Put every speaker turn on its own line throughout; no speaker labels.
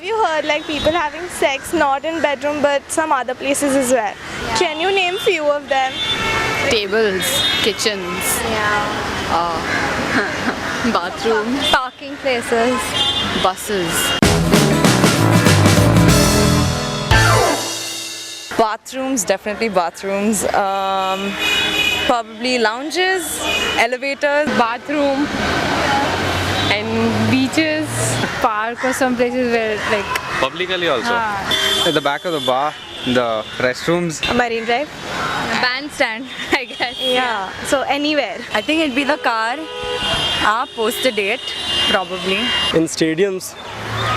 Have you heard like people having sex not in bedroom but some other places as well? Can you name few of them?
Tables, kitchens, bathroom,
Parking places.
buses.
Bathrooms, definitely bathrooms. Probably lounges, elevators.
Bathroom. And beaches. Park or some places where like.
Publicly also.
At the back of the bar, the restrooms.
Marine Drive?
Bandstand, I guess.
Yeah. So anywhere.
I think it'd be the car. Post a date, probably.
In stadiums,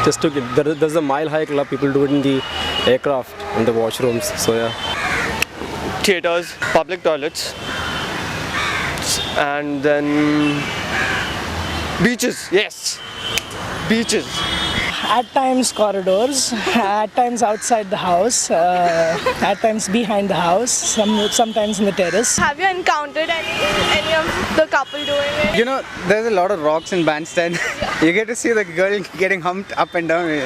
just to get there's a mile high club. People do it in the aircraft, in the washrooms. So yeah.
Theaters, public toilets, and then beaches. Yes, beaches.
At times corridors, at times outside the house, at times behind the house, sometimes in the terrace.
Have you encountered any of the couple doing it?
You know, there's a lot of rocks in Bandstand. You get to see the girl getting humped up and down.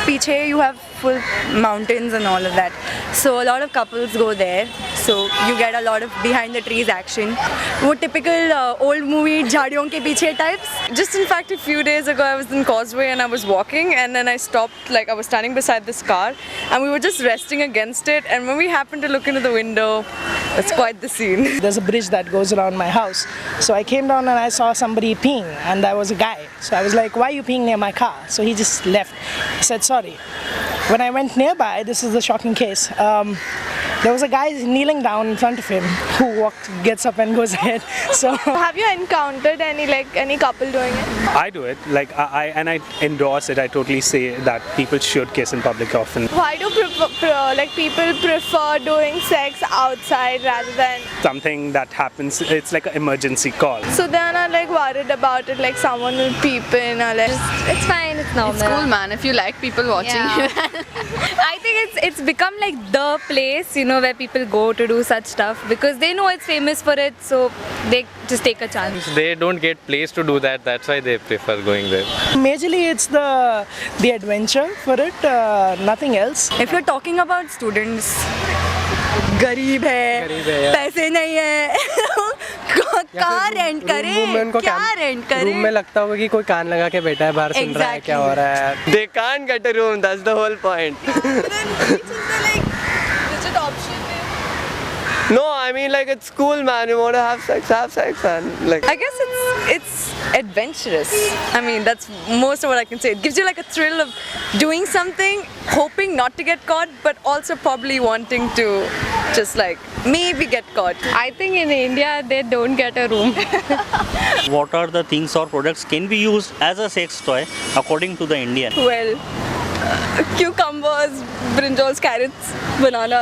Piche, you have full mountains and all of that. So a lot of couples go there. So you get a lot of behind the trees action. वो typical old movie झाड़ियों के पीछे types. Just in fact a few days ago I was in Causeway and I was walking and then I stopped, like I was standing beside this car and we were just resting against it, and when we happened to look into the window, it's quite the scene.
There's a bridge that goes around my house. So I came down and I saw somebody peeing, and there was a guy. So I was like, why are you peeing near my car? So he just left. He said, sorry. When I went nearby, this is the shocking case. There was a guy kneeling down in front of him who gets up and goes ahead. So
Have you encountered any couple doing it?
I do it, like I endorse it. I totally say that people should kiss in public often.
Why do people prefer doing sex outside rather than?
Something that happens, it's like an emergency call.
So they're not like worried about it, like someone will peep in or like.
It's fine, it's normal.
It's cool, man. If you like people watching you.
I think it's become like the place, where people go to do such stuff because they know it's famous for it, so they just take a chance.
They don't get place to do that. That's why they prefer going there.
majorly it's the adventure for it, nothing else.
If you're talking about students, गरीब है, पैसे नहीं है, कहाँ rent करें, क्या rent करें?
Room में लगता होगा कि कोई कान लगा के बैठा है, बाहर सुन रहा है क्या हो रहा है.
They can't get a room. That's the whole point. No, I mean like it's cool, man. You want to have sex, man. Like
I guess it's adventurous. I mean, that's most of what I can say. It gives you like a thrill of doing something, hoping not to get caught, but also probably wanting to just like maybe get caught.
I think in India they don't get a room.
What are the things or products can be used as a sex toy according to the Indian?
Well, cucumbers, brinjals, carrots, bananas.